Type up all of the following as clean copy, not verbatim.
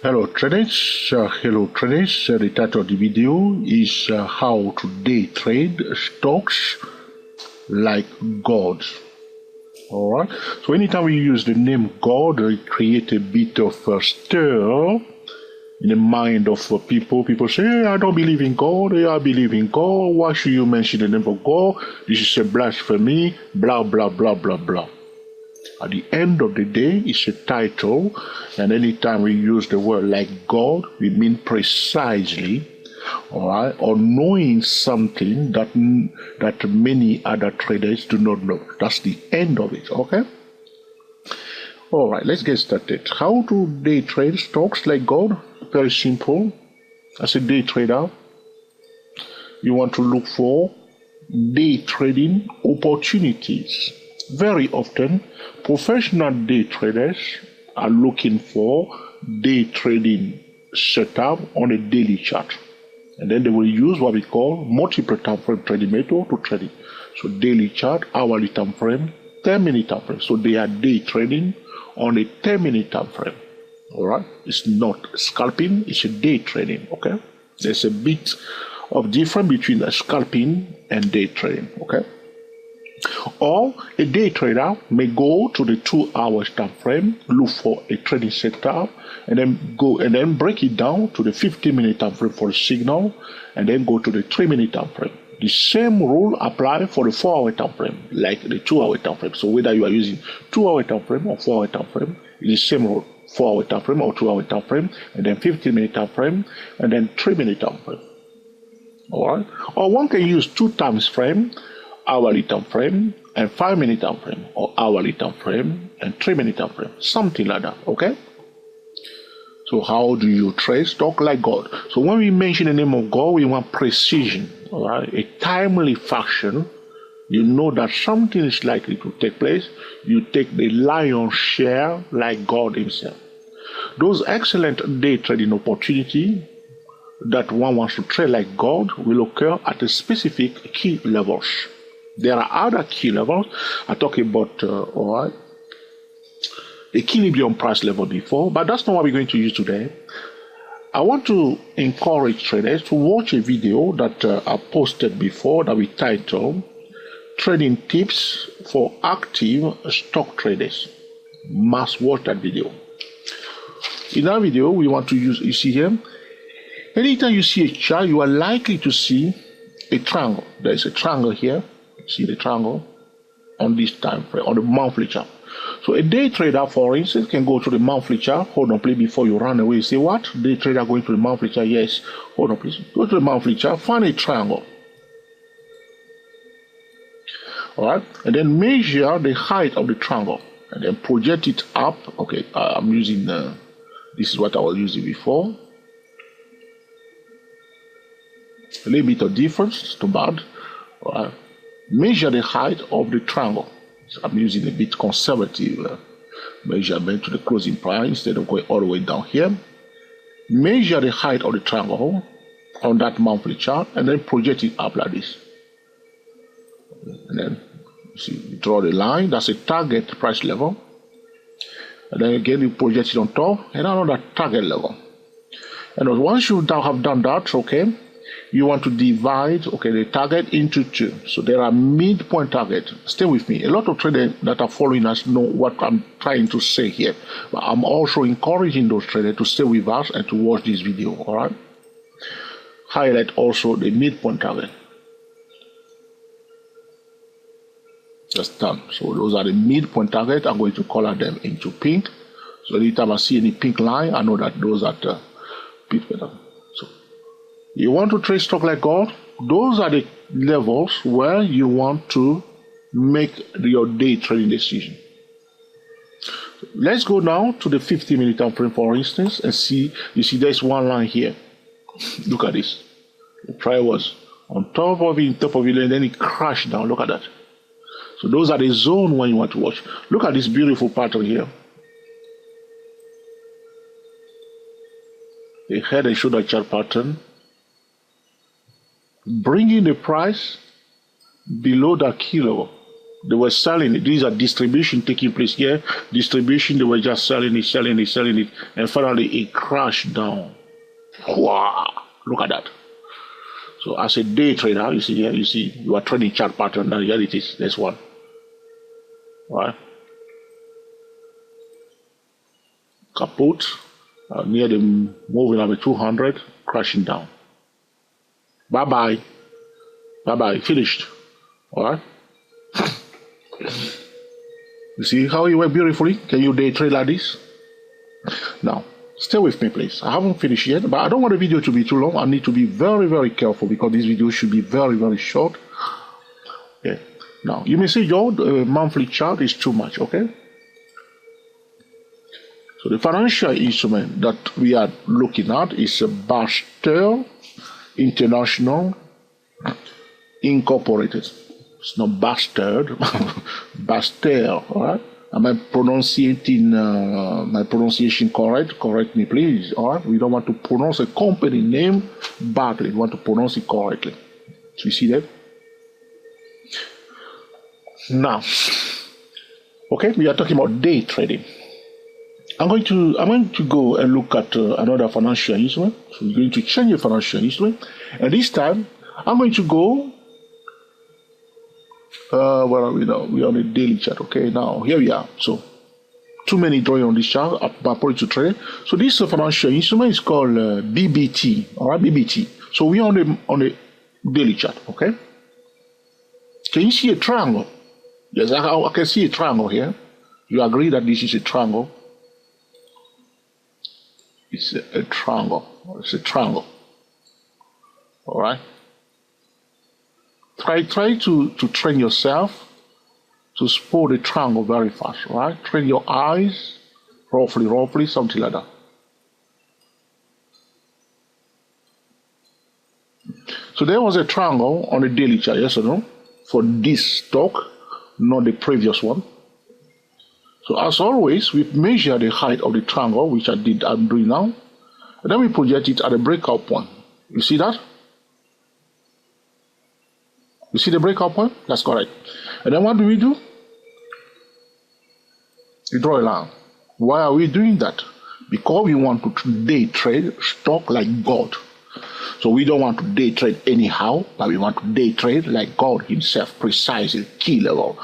Hello traders, the title of the video is how to day trade stocks like God. Alright, so anytime we use the name God, it creates a bit of a stir in the mind of people. People say, hey, I don't believe in God, hey, I believe in God, why should you mention the name of God? This is a blasphemy, blah, blah, blah, blah, blah. At the end of the day, it's a title, and anytime we use the word like God, we mean precisely, all right, or knowing something that many other traders do not know. That's the end of it, okay? All right, let's get started. How to day trade stocks like God? Very simple. As a day trader, you want to look for day trading opportunities. Very often, professional day traders are looking for day trading setup on a daily chart. And then they will use what we call multiple time frame trading method to trade it. So daily chart, hourly time frame, 10-minute time frame. So they are day trading on a 10-minute time frame. All right, it's not scalping, it's a day trading. Okay, there's a bit of difference between a scalping and day trading. Okay. Or a day trader may go to the 2 hours time frame, look for a trading setup, and then break it down to the 15-minute time frame for the signal, and then go to the 3-minute time frame. The same rule applies for the 4-hour time frame, like the 2-hour time frame. So whether you are using 2-hour time frame or 4-hour time frame, it's the same rule. 4-hour time frame or 2-hour time frame, and then 15-minute time frame, and then 3-minute time frame. All right. Or one can use 2 times frame, hourly time frame and 5-minute time frame, or hourly time frame and 3-minute time frame, something like that. Okay. So how do you trade stock like God? So when we mention the name of God, we want precision, all right, a timely fashion. You know that something is likely to take place. You take the lion's share like God Himself. Those excellent day trading opportunity that one wants to trade like God will occur at a specific key levels. There are other key levels. I talked about all right, equilibrium price level before, but that's not what we're going to use today. I want to encourage traders to watch a video that I posted before that we titled Trading Tips for Active Stock Traders. Must watch that video. In that video, we want to use, you see here, anytime you see a chart, you are likely to see a triangle. There's a triangle here. See the triangle on this time frame, on the monthly chart. So a day trader, for instance, can go to the monthly chart. Hold on, please, before you run away. You say, what? Day trader going to the monthly chart? Yes. Hold on, please. Go to the monthly chart, find a triangle. All right. And then measure the height of the triangle. And then project it up. Okay, I'm using, this is what I was using before. A little bit of difference, too bad. All right. Measure the height of the triangle. So I'm using a bit conservative measurement to the closing price instead of going all the way down here. Measure the height of the triangle on that monthly chart and then project it up like this. And then see, you draw the line, that's a target price level. And then again you project it on top and another target level. And once you have done that, okay, you want to divide, okay, the target into 2. So there are midpoint target. Stay with me. A lot of traders that are following us know what I'm trying to say here. But I'm also encouraging those traders to stay with us and to watch this video, all right? Highlight also the midpoint target. Just done. So those are the midpoint target. I'm going to color them into pink. So anytime I see any pink line, I know that those are the midpoint. So you want to trade stock like God? Those are the levels where you want to make your day trading decision. Let's go now to the 15-minute time frame, for instance, and see. You see, there's one line here. Look at this. The price was on top of it, and then it crashed down. Look at that. So those are the zone when you want to watch. Look at this beautiful pattern here. The head and shoulder chart pattern, bringing the price below that key level. They were selling it. These are distribution taking place here. Distribution, they were just selling it, and finally it crashed down. Wow, look at that. So as a day trader, you see here, you are trading chart pattern. Now here it is. This one. All right. Kaput, near the moving average 200, crashing down. Bye bye. Finished. All right. You see how it went beautifully? Can you day trade like this? Now, stay with me, please. I haven't finished yet, but I don't want the video to be too long. I need to be very, very careful because this video should be very, very short. Okay. Now, you may say your monthly chart is too much, okay? So the financial instrument that we are looking at is a Bastard International Incorporated. It's not Bastard, Bastard, all right? Am I pronouncing my pronunciation correct? Correct me, please, all right? We don't want to pronounce a company name badly. We want to pronounce it correctly. So you see that? Now, okay, we are talking about day trading. I'm going to go and look at another financial instrument. So we're going to change the financial instrument, and this time I'm going to go. Where are we now? We're on a daily chart. Okay, now here we are. So too many drawing on this chart. I'm probably to trade. So this financial instrument is called BBT. All right, BBT. So we are on the daily chart. Okay. Can you see a triangle? Yes, I can see a triangle here. You agree that this is a triangle? It's a triangle. It's a triangle. All right. Try to train yourself to spot the triangle very fast, right? Train your eyes, roughly, something like that. So there was a triangle on the daily chart, yes or no? For this stock, not the previous one. So as always, we measure the height of the triangle, which I'm doing now, and then we project it at a breakout point. You see that? You see the breakout point? That's correct. And then what do? We draw a line. Why are we doing that? Because we want to day trade stock like God. So we don't want to day trade anyhow, but we want to day trade like God himself, precisely, key level.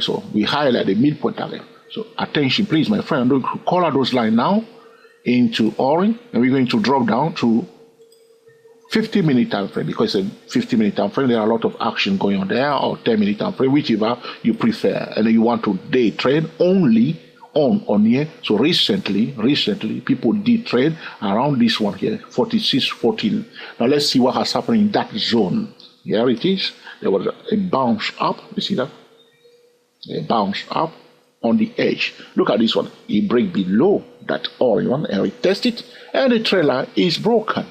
So we highlight the midpoint again. So attention, please, my friend. I'm going to color those lines now into orange, and we're going to drop down to 50-minute time frame, because a 50-minute time frame, there are a lot of action going on there, or 10-minute time frame, whichever you prefer. And then you want to day trade only on here. So recently people did trade around this one here, 46.14. Now let's see what has happened in that zone. Here it is. There was a bounce up. You see that? A bounce up on the edge. Look at this one. It break below that orange one and retest it, and the trailer is broken.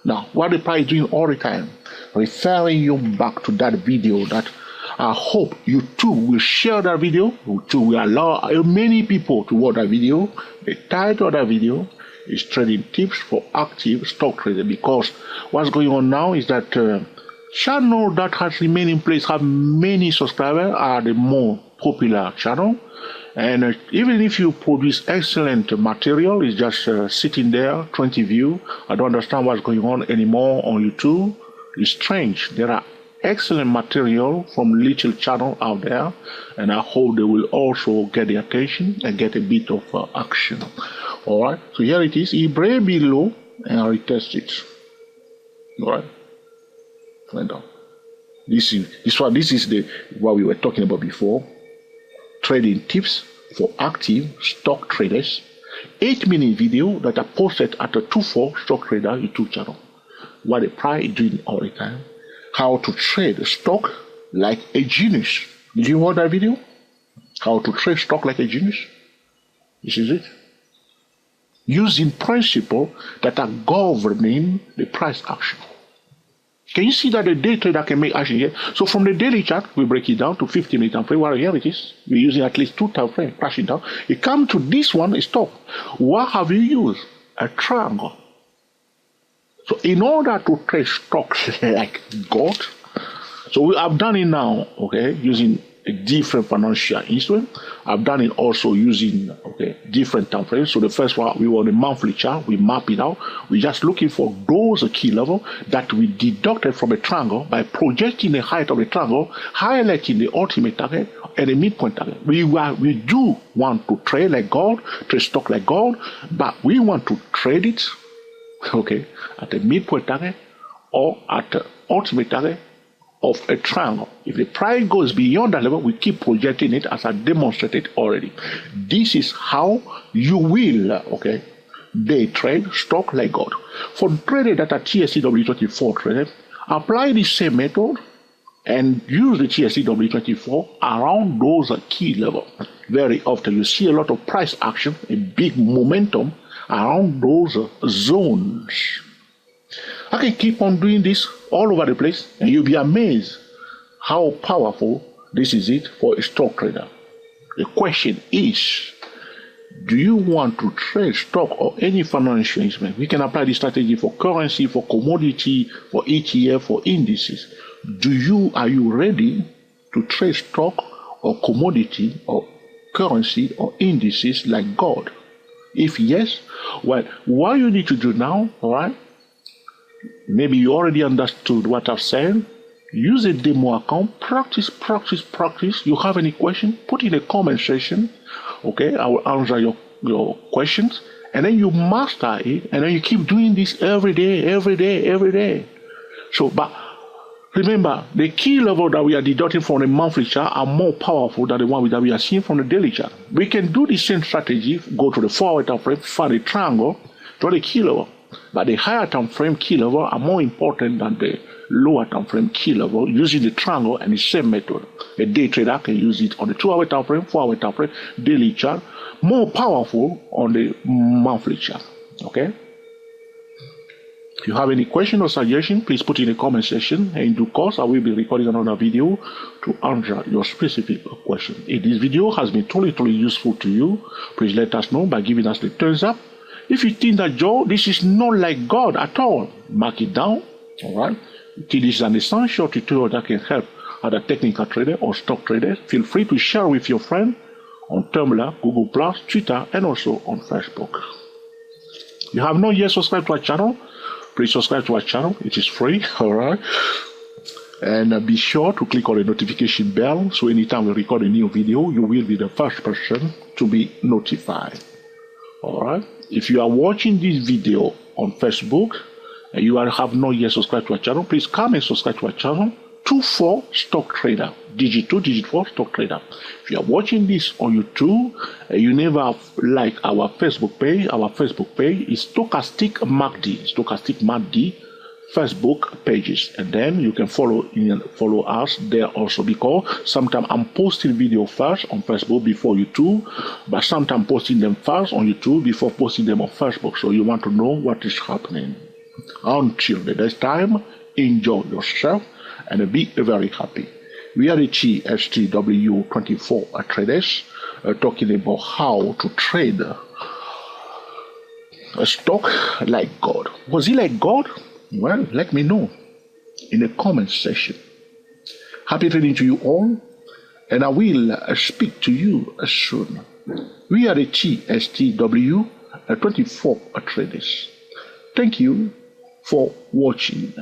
Now, what the price is doing all the time, referring you back to that video that I hope you too will share that video. You too will allow many people to watch that video. The title of that video is Trading Tips for Active Stock Trading, because what's going on now is that channel that has remained in place, have many subscribers, are the more popular channel. And even if you produce excellent material, it's just sitting there, 20 views. I don't understand what's going on anymore on YouTube. It's strange. There are excellent material from little channel out there, and I hope they will also get the attention and get a bit of action. All right. So here it is. It break below and I retest it. All right. Find out. This is what we were talking about before. Trading tips for active stock traders. 8-minute video that I posted at the 24 Stock Trader YouTube channel. What the price is doing all the time. How to trade stock like a genius. Did you watch that video? How to trade stock like a genius. This is it. Using principles that are governing the price action. Can you see that the day trader can make action here? So from the daily chart, we break it down to 50-minute time frame. Well, here it is. We're using at least 2 time frame, crashing down. It comes to this one, is stop. What have you used? A triangle. So in order to trade stocks like God, so we have done it now, okay, using a different financial instrument. I've done it also using different time frames. So the first one, we were on a monthly chart. We map it out. We're just looking for those key levels that we deducted from a triangle by projecting the height of the triangle, highlighting the ultimate target and the midpoint target. We do want to trade like gold, trade stock like gold, but we want to trade it, at the midpoint target or at the ultimate target of a triangle. If the price goes beyond that level, we keep projecting it as I demonstrated already. This is how you will, day trade stock like gold. For traders that are TSCW24 traders, apply the same method and use the TSCW24 around those key levels. Very often you see a lot of price action, a big momentum around those zones. I can keep on doing this all over the place, and you'll be amazed how powerful this is for a stock trader. The question is, do you want to trade stock or any financial instrument? We can apply this strategy for currency, for commodity, for ETF, for indices. Are you ready to trade stock or commodity or currency or indices like gold? If yes, well, what you need to do now, maybe you already understood what I've said. Use a demo account. Practice. You have any question? Put in the comment section. I will answer your questions. And then you master it. And then you keep doing this every day. So, but remember, the key level that we are deducting from the monthly chart are more powerful than the one that we are seeing from the daily chart. We can do the same strategy. Go to the 4-hour time frame, find a triangle, draw the key level. But the higher time frame key level are more important than the lower time frame key level using the triangle and the same method. A day trader can use it on the 2-hour time frame, 4-hour time frame, daily chart, more powerful on the monthly chart. If you have any question or suggestion, please put in the comment section. And in due course, I will be recording another video to answer your specific question. If this video has been totally useful to you, please let us know by giving us the thumbs up. If you think that, Joe, this is not like God at all, mark it down, If this is an essential tutorial that can help other technical traders or stock traders, feel free to share with your friends on Tumblr, Google+, Twitter, and also on Facebook. If you have not yet subscribed to our channel, please subscribe to our channel. It is free, And be sure to click on the notification bell, so anytime we record a new video, you will be the first person to be notified. If you are watching this video on Facebook and you have not yet subscribed to our channel, please come and subscribe to our channel. 24 Stock Trader, digit 2, digit 4 Stock Trader. If you are watching this on YouTube and you never like our Facebook page is Stochastic MACD Facebook pages, and then you can follow us there also, because sometimes I'm posting video first on Facebook before YouTube, but sometimes posting them first on YouTube before posting them on Facebook, so you want to know what is happening. Until the next time, enjoy yourself and be very happy. We are the TSCW24 traders talking about how to trade a stock like gold. Was it like gold? Well, let me know in the comment section. Happy trading to you all, and I will speak to you soon. We are the TSCW24 traders. Thank you for watching.